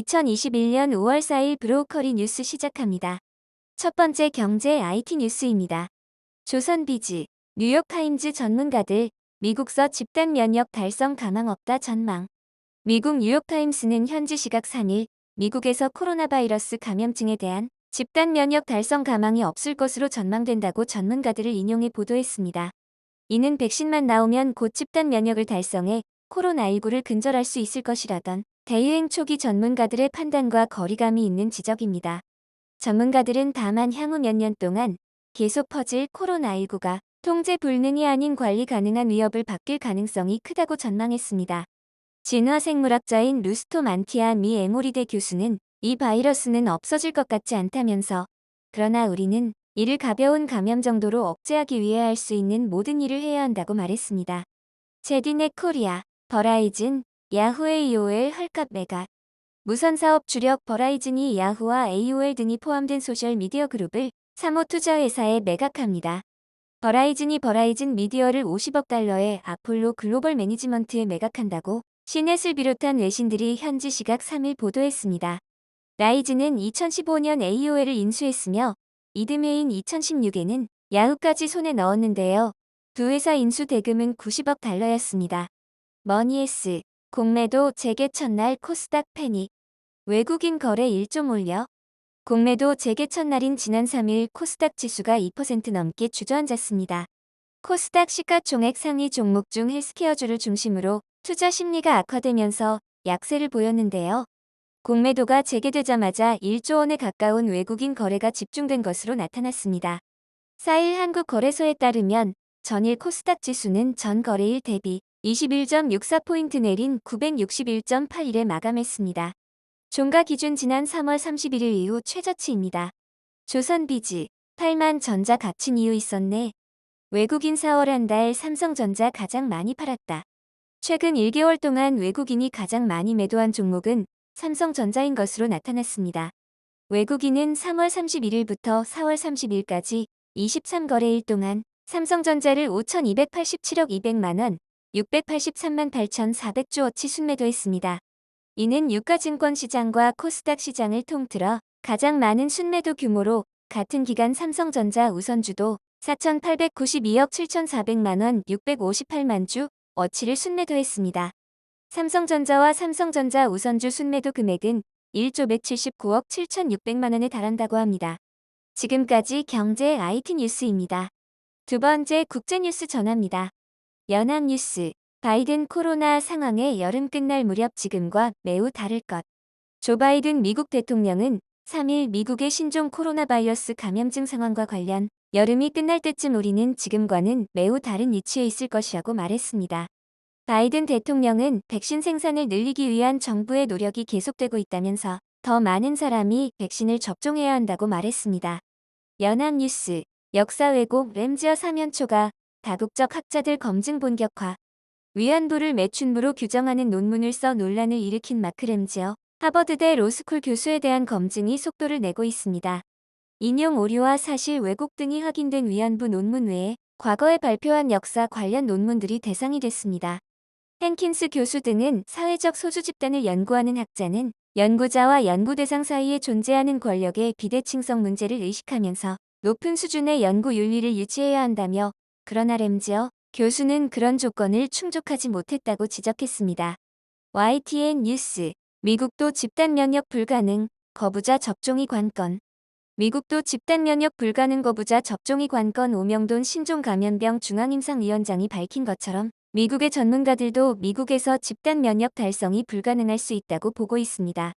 2021년 5월 4일 브로커리 뉴스 시작합니다. 첫 번째 경제 IT 뉴스입니다. 조선비즈, 뉴욕타임즈 전문가들, 미국서 집단 면역 달성 가망 없다 전망. 미국 뉴욕타임스는 현지 시각 3일, 미국에서 코로나 바이러스 감염증에 대한 집단 면역 달성 가망이 없을 것으로 전망된다고 전문가들을 인용해 보도했습니다. 이는 백신만 나오면 곧 집단 면역을 달성해 코로나19를 근절할 수 있을 것이라던 대유행 초기 전문가들의 판단과 거리감이 있는 지적입니다. 전문가들은 다만 향후 몇 년 동안 계속 퍼질 코로나19가 통제 불능이 아닌 관리 가능한 위협을 바뀔 가능성이 크다고 전망했습니다. 진화생물학자인 루스토 만티아 미 에모리대 교수는 이 바이러스는 없어질 것 같지 않다면서, 그러나 우리는 이를 가벼운 감염 정도로 억제하기 위해 할 수 있는 모든 일을 해야 한다고 말했습니다. 제디넷 코리아, 버라이즌, 야후 AOL 헐값 매각. 무선사업 주력 버라이즌이 야후와 AOL 등이 포함된 소셜미디어 그룹을 사모투자회사에 매각합니다. 버라이즌이 버라이즌 미디어를 50억 달러의 아폴로 글로벌 매니지먼트에 매각한다고 시넷을 비롯한 외신들이 현지 시각 3일 보도했습니다. 라이즈는 2015년 AOL을 인수했으며 이듬해인 2016에는 야후까지 손에 넣었는데요. 두 회사 인수 대금은 90억 달러였습니다. 머니에스, 공매도 재개 첫날 코스닥 패닉. 외국인 거래 1조 몰려. 공매도 재개 첫날인 지난 3일 코스닥 지수가 2% 넘게 주저앉았습니다. 코스닥 시가총액 상위 종목 중 헬스케어주를 중심으로 투자 심리가 악화되면서 약세를 보였는데요. 공매도가 재개되자마자 1조 원에 가까운 외국인 거래가 집중된 것으로 나타났습니다. 4일 한국거래소에 따르면 전일 코스닥 지수는 전 거래일 대비 21.64포인트 내린 961.81에 마감했습니다. 종가 기준 지난 3월 31일 이후 최저치입니다. 조선비즈, 8만 전자 갇힌 이유 있었네. 외국인 4월 한 달 삼성전자 가장 많이 팔았다. 최근 1개월 동안 외국인이 가장 많이 매도한 종목은 삼성전자인 것으로 나타났습니다. 외국인은 3월 31일부터 4월 30일까지 23거래일 동안 삼성전자를 5,287억 200만 원, 683만 8,400주어치 순매도했습니다. 이는 유가증권 시장과 코스닥 시장을 통틀어 가장 많은 순매도 규모로 같은 기간 삼성전자 우선주도 4,892억 7,400만 원, 658만 주 어치를 순매도했습니다. 삼성전자와 삼성전자 우선주 순매도 금액은 1조 179억 7,600만 원에 달한다고 합니다. 지금까지 경제 IT 뉴스입니다. 두 번째 국제뉴스 전합니다. 연합뉴스, 바이든 코로나 상황에 여름 끝날 무렵 지금과 매우 다를 것. 조 바이든 미국 대통령은 3일 미국의 신종 코로나 바이러스 감염증 상황과 관련 여름이 끝날 때쯤 우리는 지금과는 매우 다른 위치에 있을 것이라고 말했습니다. 바이든 대통령은 백신 생산을 늘리기 위한 정부의 노력이 계속되고 있다면서 더 많은 사람이 백신을 접종해야 한다고 말했습니다. 연합뉴스, 역사 왜곡 램지어 사면초가 다국적 학자들 검증 본격화. 위안부를 매춘부로 규정하는 논문을 써 논란을 일으킨 마크 램지어 하버드대 로스쿨 교수에 대한 검증이 속도를 내고 있습니다. 인용 오류와 사실 왜곡 등이 확인된 위안부 논문 외에 과거에 발표한 역사 관련 논문들이 대상이 됐습니다. 헨킨스 교수 등은 사회적 소수 집단을 연구하는 학자는 연구자와 연구 대상 사이에 존재하는 권력의 비대칭성 문제를 의식하면서 높은 수준의 연구 윤리를 유지해야 한다며, 그러나 램지어 교수는 그런 조건을 충족하지 못했다고 지적했습니다. YTN 뉴스, 미국도 집단 면역 불가능, 거부자 접종이 관건. 미국도 집단 면역 불가능 거부자 접종이 관건. 오명돈 신종감염병 중앙임상위원장이 밝힌 것처럼 미국의 전문가들도 미국에서 집단 면역 달성이 불가능할 수 있다고 보고 있습니다.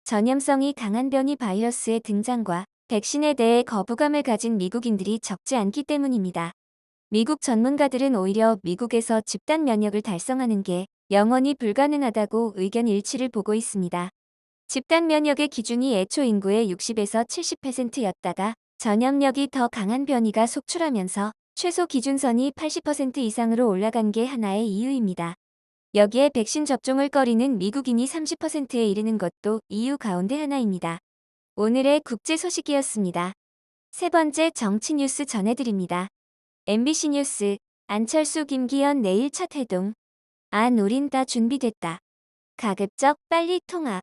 전염성이 강한 변이 바이러스의 등장과 백신에 대해 거부감을 가진 미국인들이 적지 않기 때문입니다. 미국 전문가들은 오히려 미국에서 집단 면역을 달성하는 게 영원히 불가능하다고 의견 일치를 보고 있습니다. 집단 면역의 기준이 애초 인구의 60에서 70%였다가 전염력이 더 강한 변이가 속출하면서 최소 기준선이 80% 이상으로 올라간 게 하나의 이유입니다. 여기에 백신 접종을 꺼리는 미국인이 30%에 이르는 것도 이유 가운데 하나입니다. 오늘의 국제 소식이었습니다. 세 번째 정치 뉴스 전해드립니다. MBC 뉴스, 안철수 김기현 내일 첫 회동. 우린 다 준비됐다. 가급적 빨리 통합.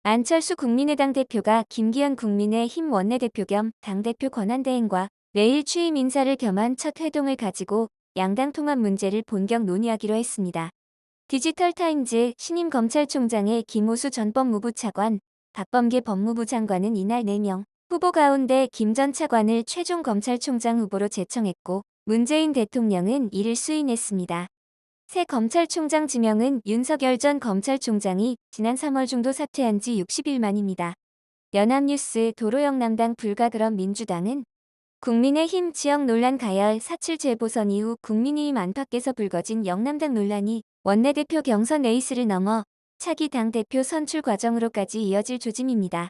안철수 국민의당 대표가 김기현 국민의힘 원내대표 겸 당대표 권한대행과 내일 취임 인사를 겸한 첫 회동을 가지고 양당 통합 문제를 본격 논의하기로 했습니다. 디지털타임즈 신임 검찰총장의 김오수 전 법무부 차관, 박범계 법무부 장관은 이날 4명 후보 가운데 김 전 차관을 최종 검찰총장 후보로 제청했고 문재인 대통령은 이를 수인했습니다. 새 검찰총장 지명은 윤석열 전 검찰총장이 지난 3월 중도 사퇴한 지 60일 만입니다. 연합뉴스 도로영남당 불가그럼 민주당은 국민의힘 지역 논란 가열 4.7 재보선 이후 국민의힘 안팎에서 불거진 영남당 논란이 원내대표 경선 레이스를 넘어 차기 당대표 선출 과정으로까지 이어질 조짐입니다.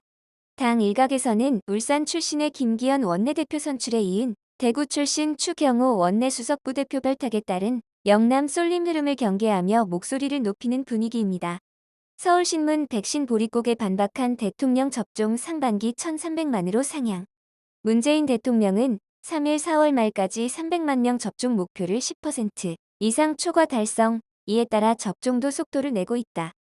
당 일각에서는 울산 출신의 김기현 원내대표 선출에 이은 대구 출신 추경호 원내수석 부대표 발탁에 따른 영남 쏠림 흐름을 경계하며 목소리를 높이는 분위기입니다. 서울신문 백신 보릿고개 반박한 대통령 접종 상반기 1,300만으로 상향. 문재인 대통령은 3일 4월 말까지 300만 명 접종 목표를 10% 이상 초과 달성, 이에 따라 접종도 속도를 내고 있다.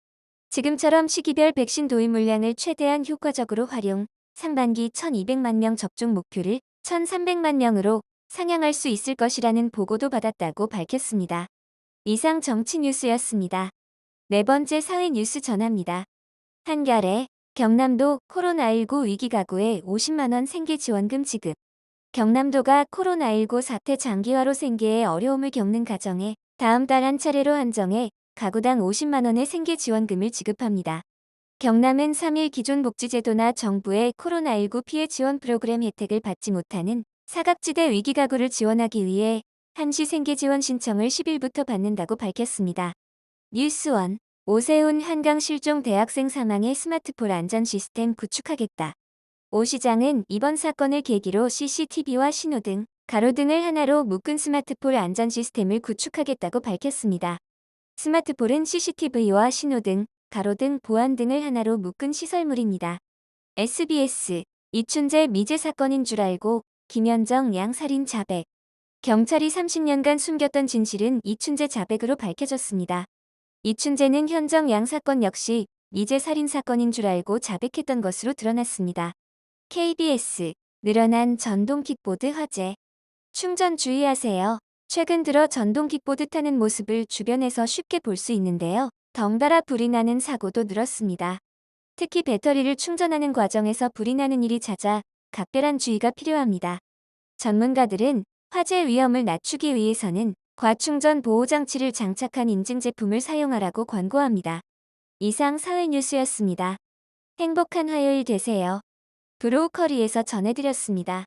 지금처럼 시기별 백신 도입 물량을 최대한 효과적으로 활용, 상반기 1,200만 명 접종 목표를 1,300만 명으로 상향할 수 있을 것이라는 보고도 받았다고 밝혔습니다. 이상 정치 뉴스였습니다. 네 번째 사회 뉴스 전합니다. 한겨레, 경남도 코로나19 위기 가구에 50만 원 생계 지원금 지급. 경남도가 코로나19 사태 장기화로 생계에 어려움을 겪는 가정에 다음 달 한 차례로 한정해 가구당 50만 원의 생계 지원금을 지급합니다. 경남은 3일 기존 복지제도나 정부의 코로나19 피해 지원 프로그램 혜택을 받지 못하는 사각지대 위기 가구를 지원하기 위해 한시 생계 지원 신청을 10일부터 받는다고 밝혔습니다. 뉴스원, 오세훈 한강 실종 대학생 사망의 스마트폰 안전 시스템 구축하겠다. 오 시장은 이번 사건을 계기로 CCTV와 신호등, 가로등을 하나로 묶은 스마트폰 안전 시스템을 구축하겠다고 밝혔습니다. 스마트폰은 CCTV와 신호등, 가로등, 보안등을 하나로 묶은 시설물입니다. SBS, 이춘재 미제 사건인 줄 알고 김현정 양 살인 자백. 경찰이 30년간 숨겼던 진실은 이춘재 자백으로 밝혀졌습니다. 이춘재는 현정 양 사건 역시 미제 살인 사건인 줄 알고 자백했던 것으로 드러났습니다. KBS, 늘어난 전동 킥보드 화재. 충전 주의하세요. 최근 들어 전동 킥보드 타는 모습을 주변에서 쉽게 볼 수 있는데요. 덩달아 불이 나는 사고도 늘었습니다. 특히 배터리를 충전하는 과정에서 불이 나는 일이 잦아 각별한 주의가 필요합니다. 전문가들은 화재 위험을 낮추기 위해서는 과충전 보호장치를 장착한 인증 제품을 사용하라고 권고합니다. 이상 사회 뉴스였습니다. 행복한 화요일 되세요. 브로우커리에서 전해드렸습니다.